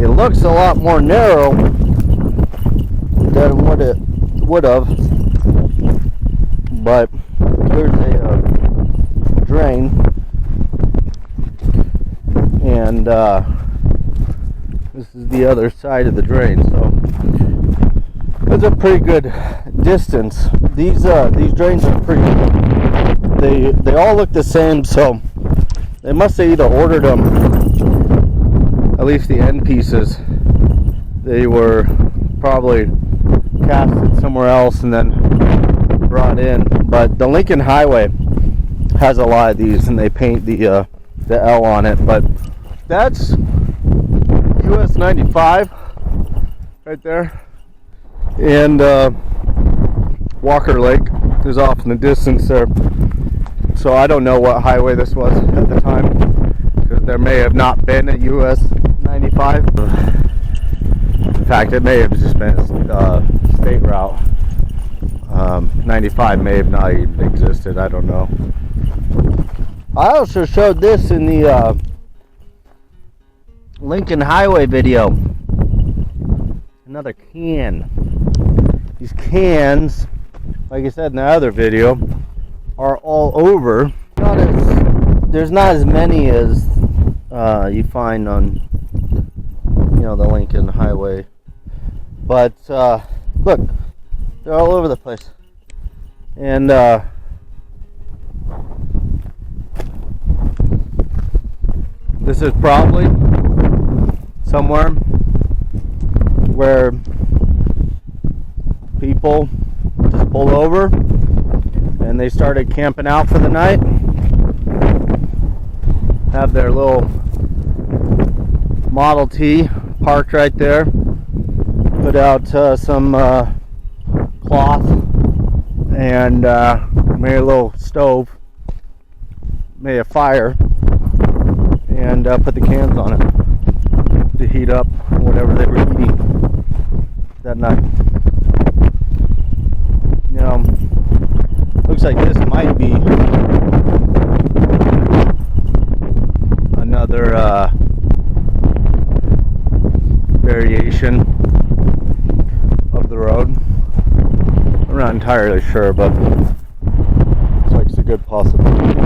It looks a lot more narrow than what it would have, but there's a drain, and this is the other side of the drain, so it's a pretty good distance. These drains are pretty good. They all look the same, so they must have either ordered them, at least the end pieces. They were probably casted somewhere else and then brought in. But the Lincoln Highway has a lot of these, and they paint the L on it. But that's US 95 right there, and Walker Lake is off in the distance there. So I don't know what highway this was at the time, because there may have not been a US 95. In fact, it may have just been a state route. 95 may have not even existed. I don't know. I also showed this in the Lincoln Highway video. Another can. These cans, like I said in the other video, are all over. There's not as many as you find on, the Lincoln Highway, but look, they're all over the place. And this is probably somewhere where people just pulled over and they started camping out for the night, have their little Model T parked right there, put out some cloth and made a little stove, made a fire, and put the cans on it to heat up whatever they were eating that night. Looks like this might be another variation of the road. I'm not entirely sure, but looks like it's a good possibility.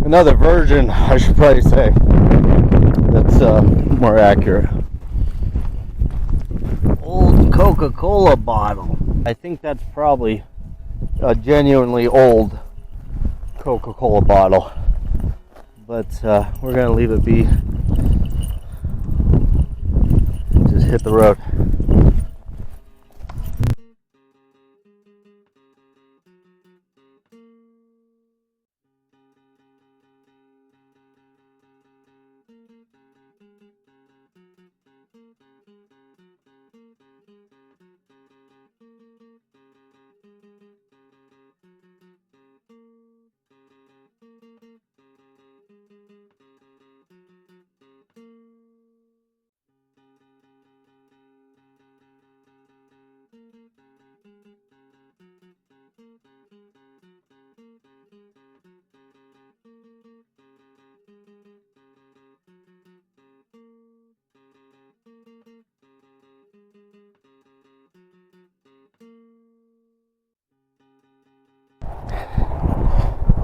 Another version, I should probably say, that's more accurate. Old Coca-Cola bottle. I think that's probably a genuinely old Coca-Cola bottle, but we're gonna leave it be. Just hit the road.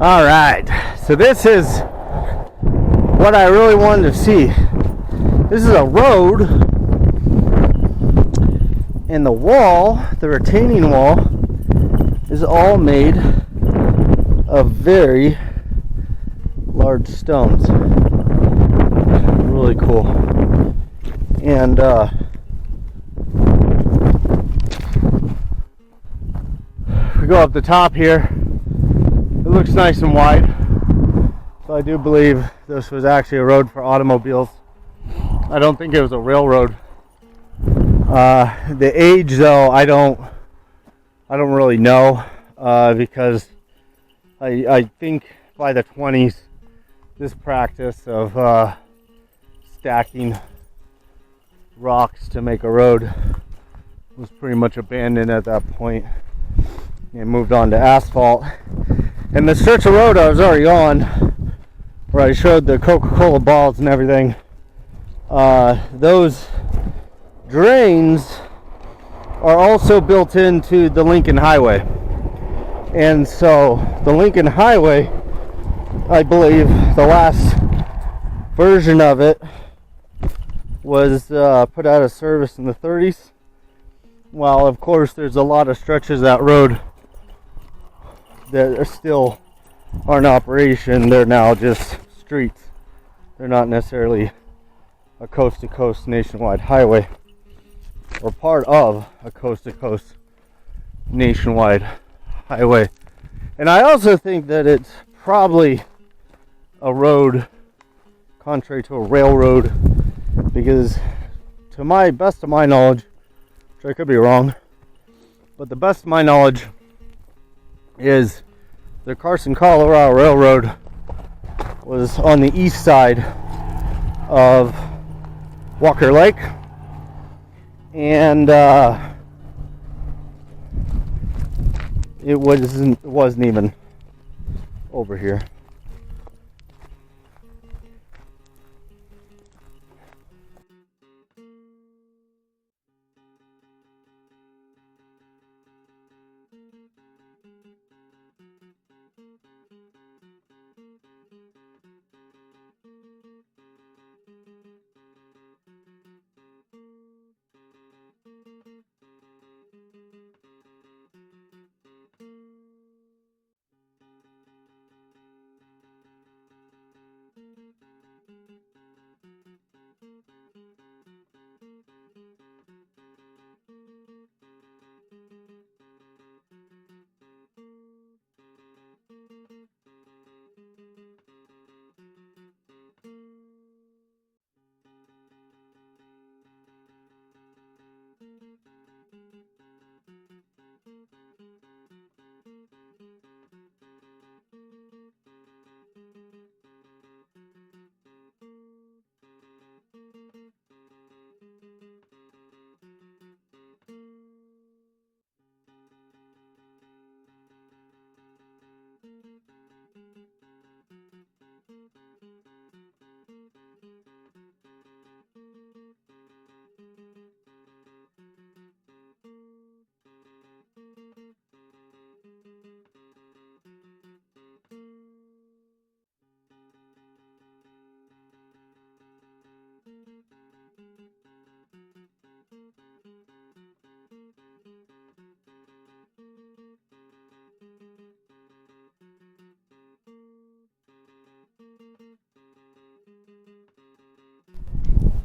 All right, so this is what I really wanted to see. This is a road, and the wall, the retaining wall, is all made of very large stones. Really cool. And we go up the top here. It looks nice and wide, so I do believe this was actually a road for automobiles. I don't think it was a railroad. The age, though, I don't really know, because I think by the 20s, this practice of stacking rocks to make a road was pretty much abandoned at that point and moved on to asphalt. And the stretch of road I was already on, where I showed the Coca-Cola balls and everything, those drains are also built into the Lincoln Highway. And so the Lincoln Highway, I believe the last version of it was put out of service in the 30s. While of course there's a lot of stretches of that road that are still aren't in operation. They're now just streets. They're not necessarily a coast-to-coast nationwide highway, or part of a coast-to-coast nationwide highway. And I also think that it's probably a road contrary to a railroad, because to my best of my knowledge, which I could be wrong, but the best of my knowledge is the Carson, Colorado Railroad was on the east side of Walker Lake, and it wasn't even over here.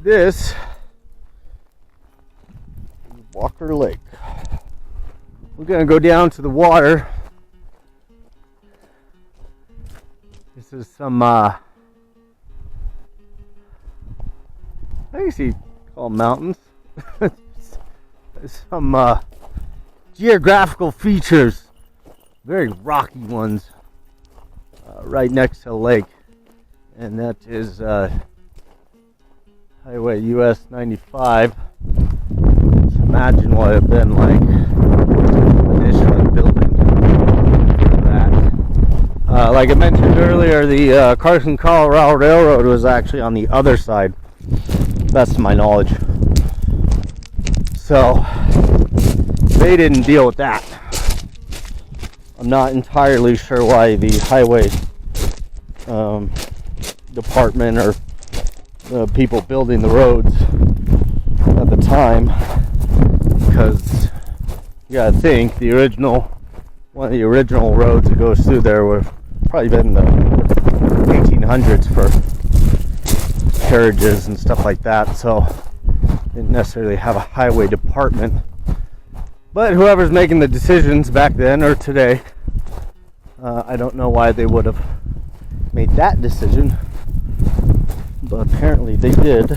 This is Walker Lake. We're gonna go down to the water. This is some I guess you call them mountains. Some geographical features, very rocky ones, right next to the lake, and that is Highway US 95. Just imagine what it had been like initially building that. Like I mentioned earlier, the Carson, Colorado Railroad was actually on the other side, best of my knowledge. So they didn't deal with that. I'm not entirely sure why the highway department or the people building the roads at the time, because you gotta think one of the original roads that goes through there were probably been the 1800s for carriages and stuff like that, so didn't necessarily have a highway department. But whoever's making the decisions back then or today, I don't know why they would have made that decision, but apparently they did.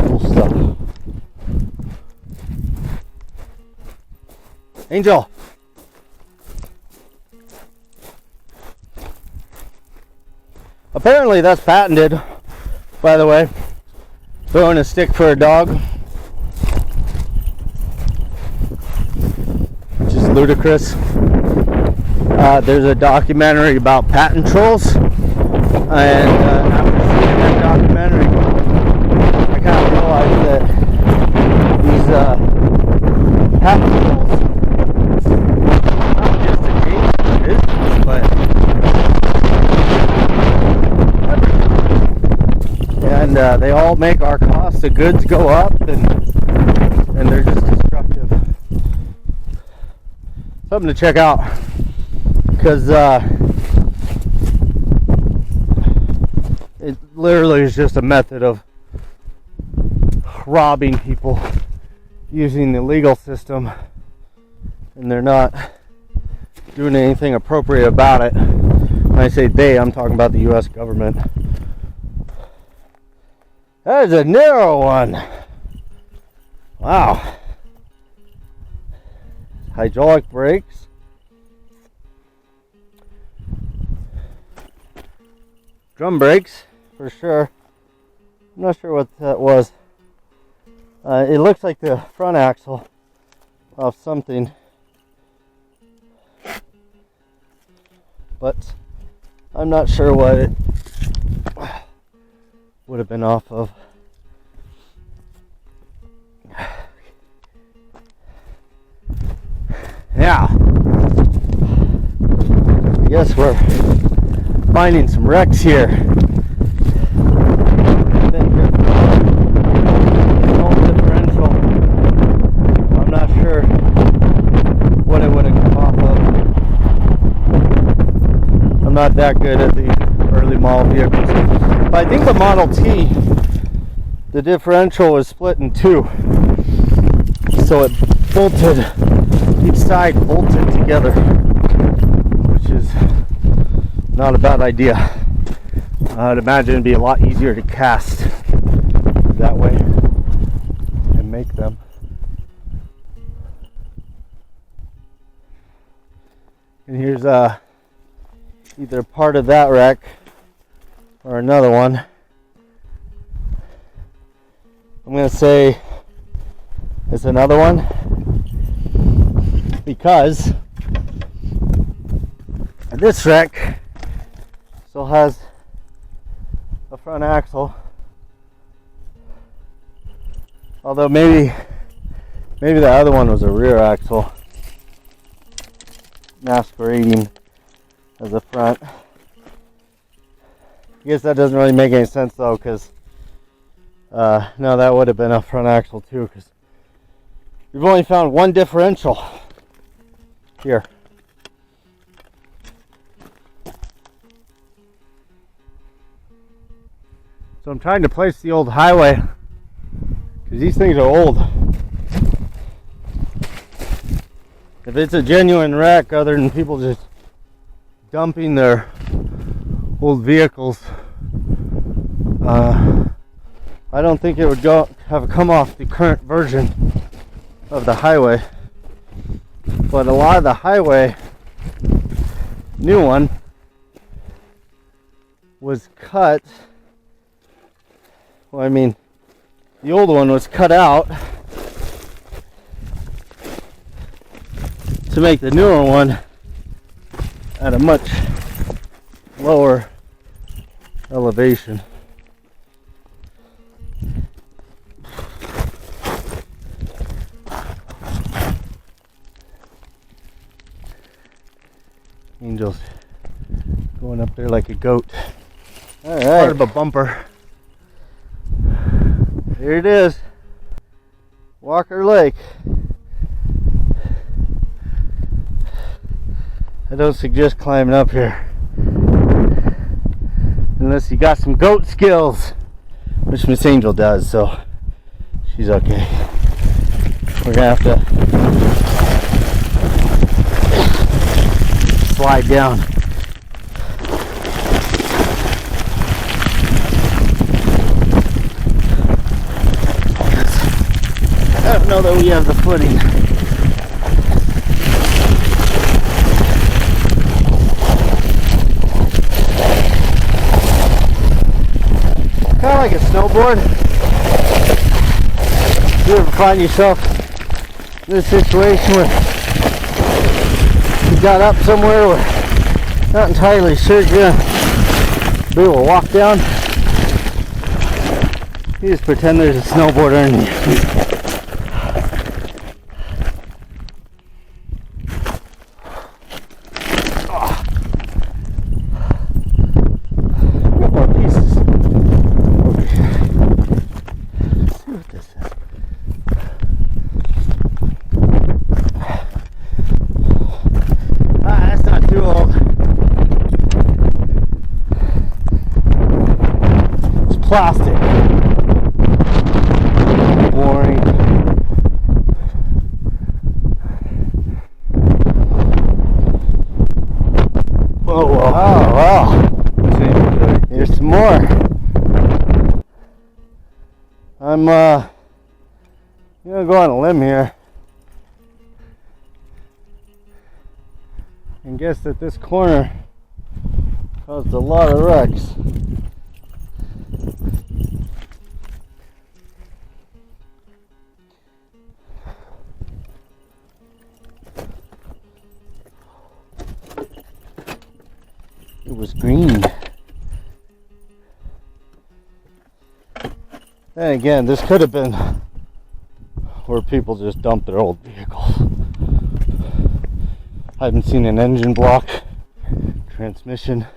Cool stuff. Angel. Apparently that's patented, by the way. Throwing a stick for a dog. Which is ludicrous. There's a documentary about patent trolls, and after seeing that documentary, I kind of realized that these patent trolls, not just adjacent to business, but everything. And they all make our cost of goods go up, and they're just destructive. Something to check out, because it literally is just a method of robbing people using the legal system, and they're not doing anything appropriate about it. When I say they, I'm talking about the US government. That is a narrow one. Wow. Hydraulic brakes. Drum brakes, for sure. I'm not sure what that was. It looks like the front axle of something, but I'm not sure what it would have been off of. Yeah, I guess we're finding some wrecks here. Been here for small differential. I'm not sure what it would have come off of. I'm not that good at the early model vehicles, but I think the Model T, the differential was split in two, so it bolted. Each side bolted together, which is not a bad idea. I'd imagine it'd be a lot easier to cast that way and make them. And here's either part of that wreck or another one. I'm going to say it's another one, because this wreck still has a front axle, although maybe the other one was a rear axle masquerading as a front. I guess that doesn't really make any sense though, because no, that would have been a front axle too, because we've only found one differential here. So I'm trying to place the old highway, because these things are old. If it's a genuine wreck, other than people just dumping their old vehicles, I don't think it would have come off the current version of the highway. But a lot of the highway, new one, was cut. Well, I mean, the old one was cut out to make the newer one at a much lower elevation. Angel's going up there like a goat. All right. Part of a bumper. Here it is. Walker Lake. I don't suggest climbing up here unless you got some goat skills, which Miss Angel does, so she's okay. We're gonna have to slide down. I don't know that we have the footing. Kind of like a snowboard. You ever find yourself in a situation where you got up somewhere where not entirely sure you're gonna be able to walk down. You just pretend there's a snowboarder in you. Plastic. Boring. Whoa, whoa. Oh, wow. Here's some more. I'm gonna go on a limb here and guess that this corner caused a lot of wrecks. It was green. Then again, this could have been where people just dumped their old vehicles. I haven't seen an engine block, transmission.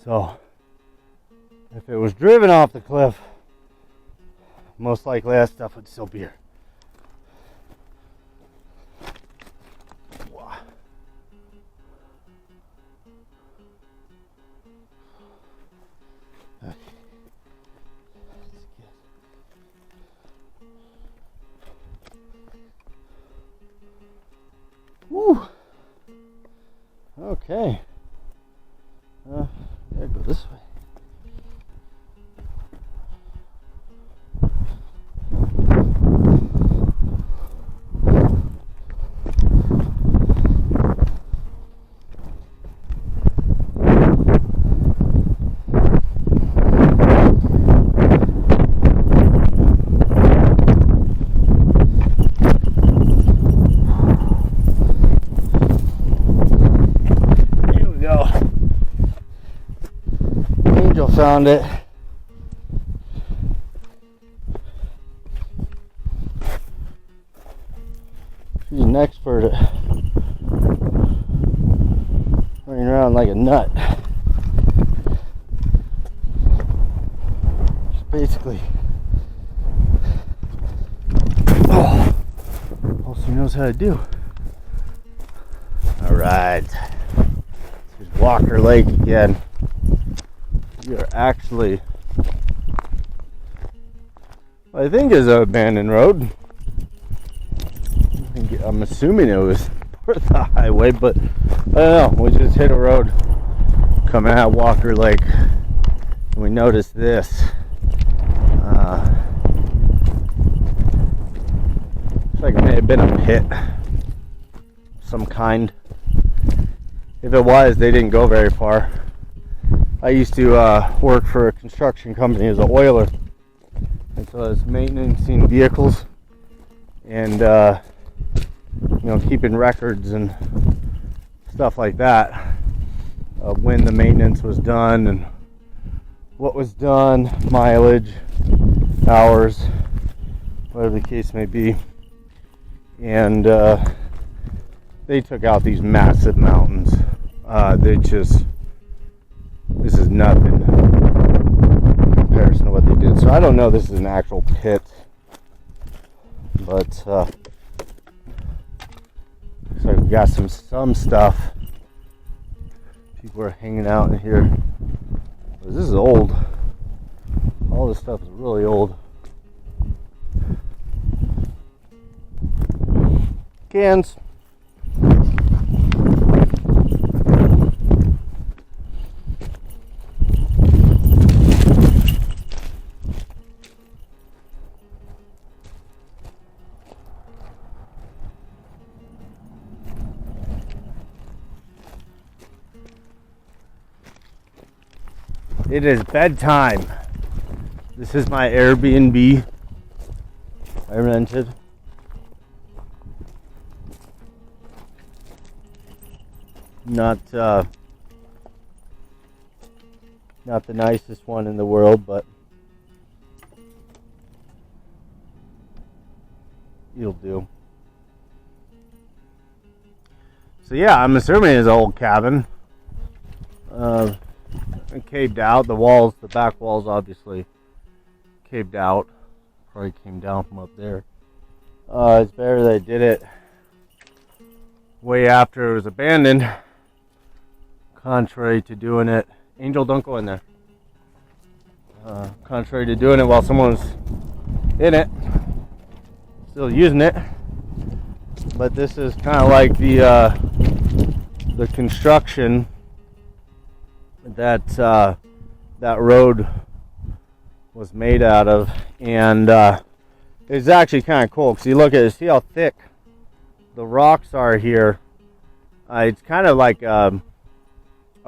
So, if it was driven off the cliff, most likely that stuff would still be here. Woo. Okay. Gotta go this way. Found it. She's an expert at running around like a nut. Just basically all she knows how to do. Alright. Here's Walker Lake again. We are actually, I think, is an abandoned road. I'm assuming it was part of the highway, but I don't know. We just hit a road coming out of Walker Lake, and we noticed this. Looks like it may have been a pit of some kind. If it was, they didn't go very far. I used to work for a construction company as an oiler, and so I was maintaining vehicles and keeping records and stuff like that of when the maintenance was done and what was done, mileage, hours, whatever the case may be. And they took out these massive mountains. This is nothing in comparison to what they did. So I don't know, this is an actual pit, but looks like we got some stuff. People are hanging out in here. This is old. All this stuff is really old. Cans. It is bedtime. This is my Airbnb I rented. Not the nicest one in the world, but you'll do. So yeah, I'm assuming it's an old cabin. It caved out. The walls, the back walls, obviously caved out. Probably came down from up there. It's better they did it way after it was abandoned, contrary to doing it. Angel, don't go in there. Contrary to doing it while someone's in it, still using it. But this is kind of like the construction that that road was made out of, and it's actually kind of cool because you look at it, see how thick the rocks are here. It's kind of like a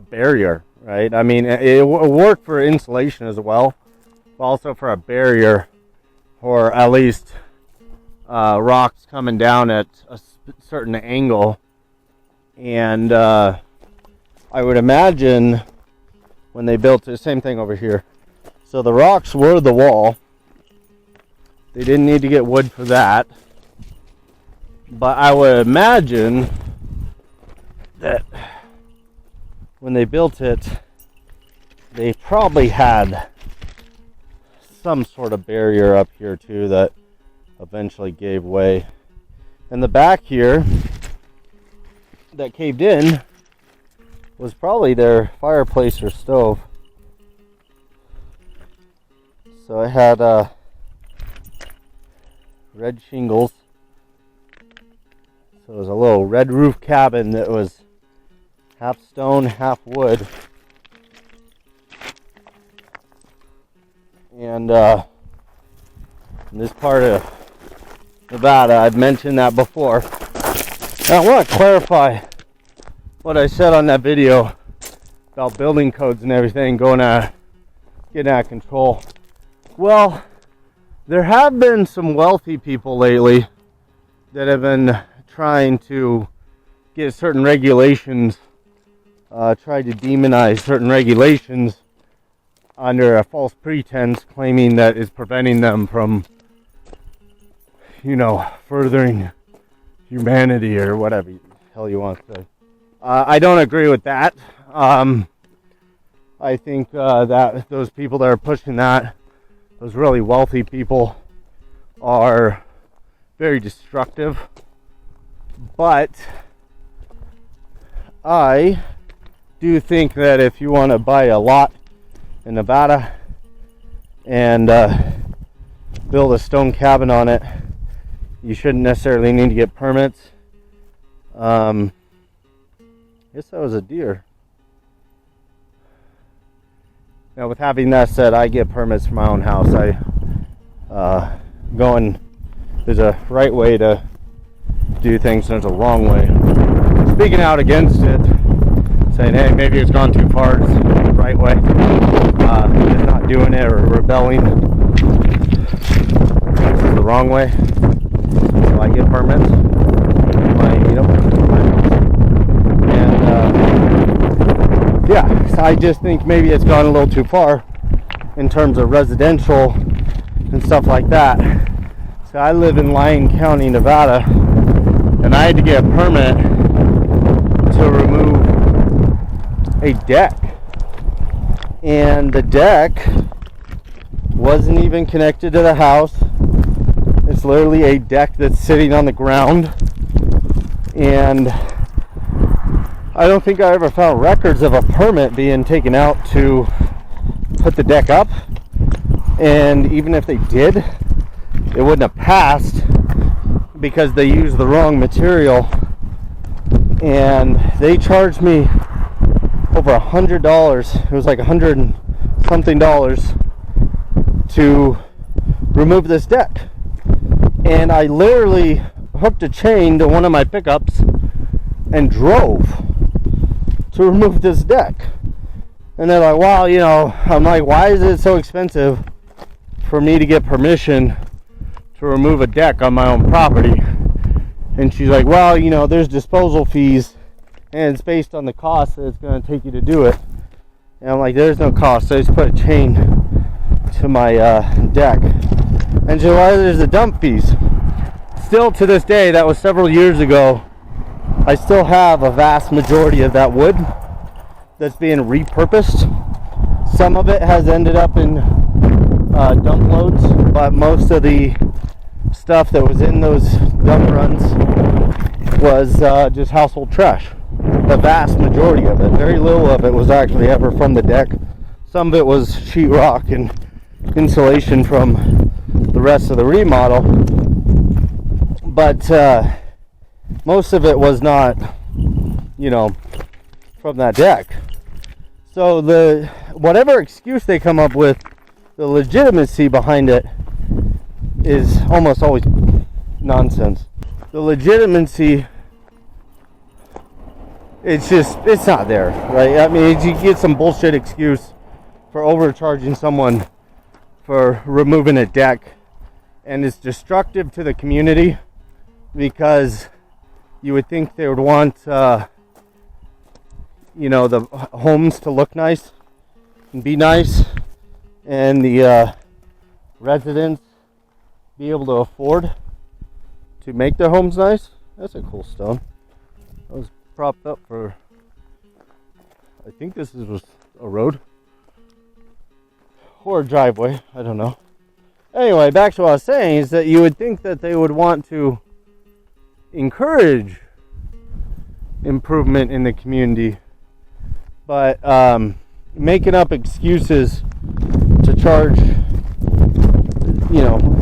barrier, right? I mean, it worked for insulation as well, but also for a barrier, or at least rocks coming down at a certain angle. And I would imagine when they built the same thing over here. So the rocks were the wall. They didn't need to get wood for that. But I would imagine that when they built it, they probably had some sort of barrier up here too that eventually gave way. And the back here that caved in was probably their fireplace or stove. So it had red shingles. So it was a little red roof cabin that was half stone, half wood. And in this part of Nevada, I've mentioned that before. And I want to clarify what I said on that video about building codes and everything getting out of control. Well, there have been some wealthy people lately that have been trying to get certain regulations, try to demonize certain regulations under a false pretense, claiming that it's preventing them from, furthering humanity or whatever the hell you want to say. I don't agree with that. I think that those people that are pushing that, those really wealthy people, are very destructive. But I do think that if you want to buy a lot in Nevada and build a stone cabin on it, you shouldn't necessarily need to get permits. I guess that was a deer. Now, with having that said, I get permits for my own house. There's a right way to do things and there's a wrong way. Speaking out against it, saying, hey, maybe it's gone too far, it's the right way. Just not doing it or rebelling, this is the wrong way. So I get permits. Yeah, so I just think maybe it's gone a little too far in terms of residential and stuff like that. So I live in Lyon County, Nevada, and I had to get a permit to remove a deck. And the deck wasn't even connected to the house. It's literally a deck that's sitting on the ground. And I don't think I ever found records of a permit being taken out to put the deck up. And even if they did, it wouldn't have passed because they used the wrong material. And they charged me over $100. It was like $100 and something to remove this deck. And I literally hooked a chain to one of my pickups and drove to remove this deck. And they're like, wow, I'm like, why is it so expensive for me to get permission to remove a deck on my own property? And she's like, well, there's disposal fees and it's based on the cost that it's going to take you to do it. And I'm like, there's no cost, so I just put a chain to my deck. And so there's the dump fees. Still to this day, that was several years ago, I still have a vast majority of that wood that's being repurposed. Some of it has ended up in dump loads, but most of the stuff that was in those dump runs was just household trash. The vast majority of it, very little of it was actually ever from the deck. Some of it was sheetrock and insulation from the rest of the remodel, but most of it was not, from that deck. So whatever excuse they come up with, the legitimacy behind it is almost always nonsense. The legitimacy, it's not there, right? I mean, you get some bullshit excuse for overcharging someone for removing a deck, and it's destructive to the community because you would think they would want the homes to look nice and be nice, and the residents be able to afford to make their homes nice. That's a cool stone. That was propped up for, I think this was a road or a driveway, I don't know. Anyway, back to what I was saying, is that you would think that they would want to encourage improvement in the community, but making up excuses to charge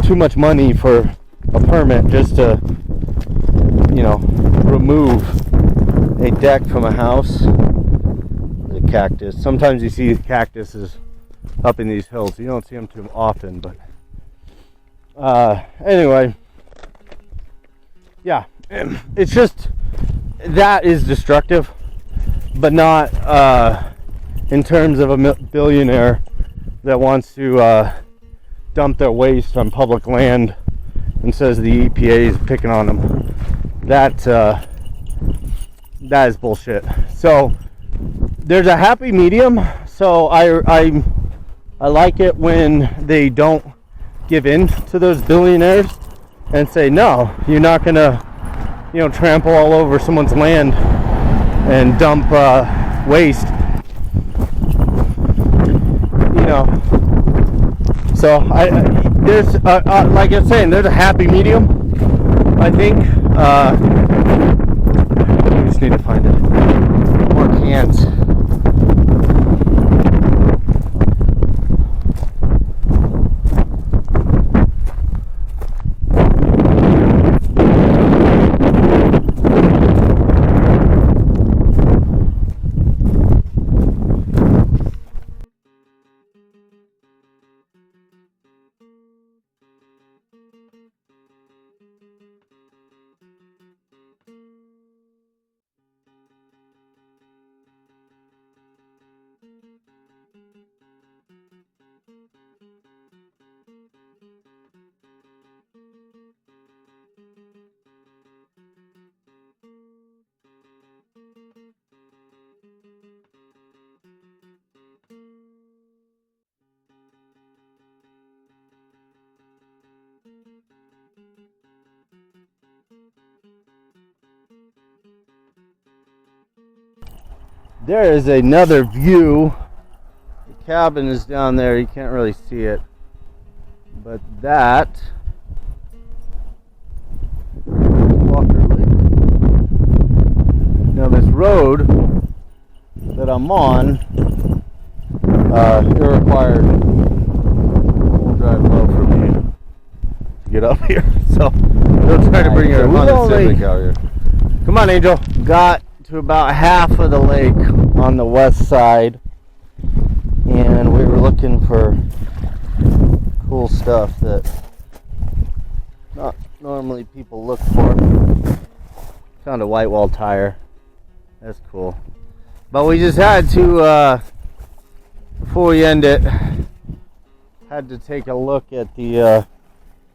too much money for a permit just to remove a deck from a house. The cactus, sometimes you see cactuses up in these hills. You don't see them too often, but anyway, yeah, it's just that is destructive, but not in terms of a billionaire that wants to dump their waste on public land and says the EPA is picking on them. That is bullshit. So there's a happy medium. So I like it when they don't give in to those billionaires and say, no, you're not gonna trample all over someone's land and dump waste. So there's like I was saying, there's a happy medium, I think. We just need to find it. More cans. There is another view. The cabin is down there. You can't really see it. But that Walker Lake. Now this road that I'm on, it required full drive low for me to get up here. So we'll try to bring her on Civic out here. Come on, Angel. Got to about half of the lake on the west side, and we were looking for cool stuff that not normally people look for. Found a white wall tire. That's cool. But we just had to before we end it, had to take a look at the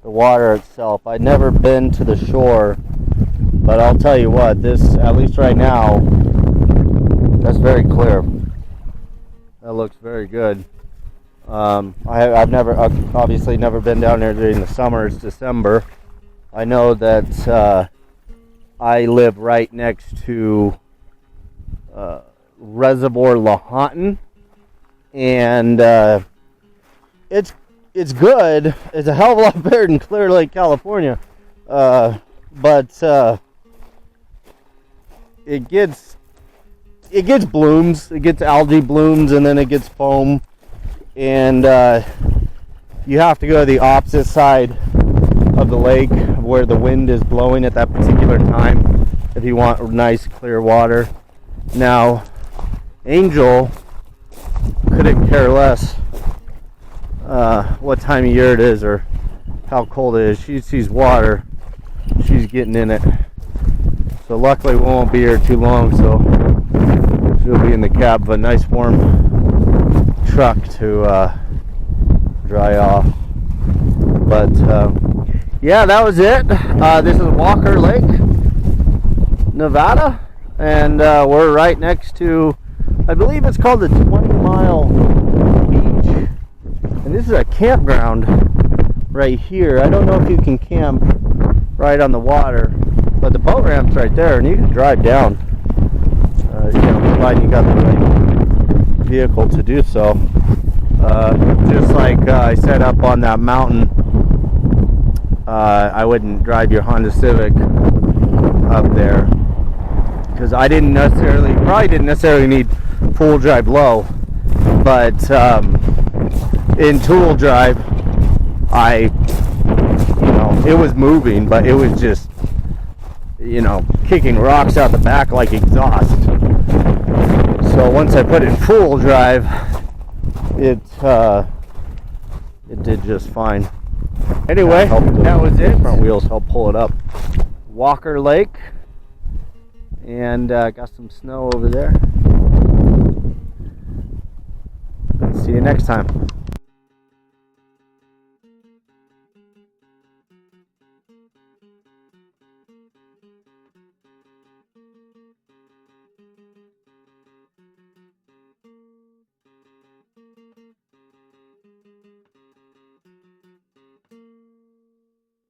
water itself. I'd never been to the shore, but I'll tell you what, this, at least right now, That's very clear. That looks very good. I've never, obviously never been down there during the summer. It's December. I know that I live right next to Reservoir Lahontan, and it's good. It's a hell of a lot better than Clear Lake, California. But it gets blooms. It gets algae blooms, and then it gets foam, and you have to go to the opposite side of the lake where the wind is blowing at that particular time if you want nice clear water. Now, Angel couldn't care less what time of year it is or how cold it is. She sees water, she's getting in it. So luckily we won't be here too long, so she'll be in the cab of a nice warm truck to dry off. But yeah, that was it. This is Walker Lake, Nevada, and we're right next to, I believe it's called the 20-mile beach, and this is a campground right here. I don't know if you can camp right on the water, but the boat ramp's right there, and you can drive down, providing you got the right vehicle to do so. Just like I said up on that mountain, I wouldn't drive your Honda Civic up there because I probably didn't necessarily need full drive low, but in tool drive, it was moving, but it was just, kicking rocks out the back like exhaust. So once I put it in full drive, it did just fine. Anyway, that was it. Front wheels help pull it up. Walker Lake, and got some snow over there. See you next time.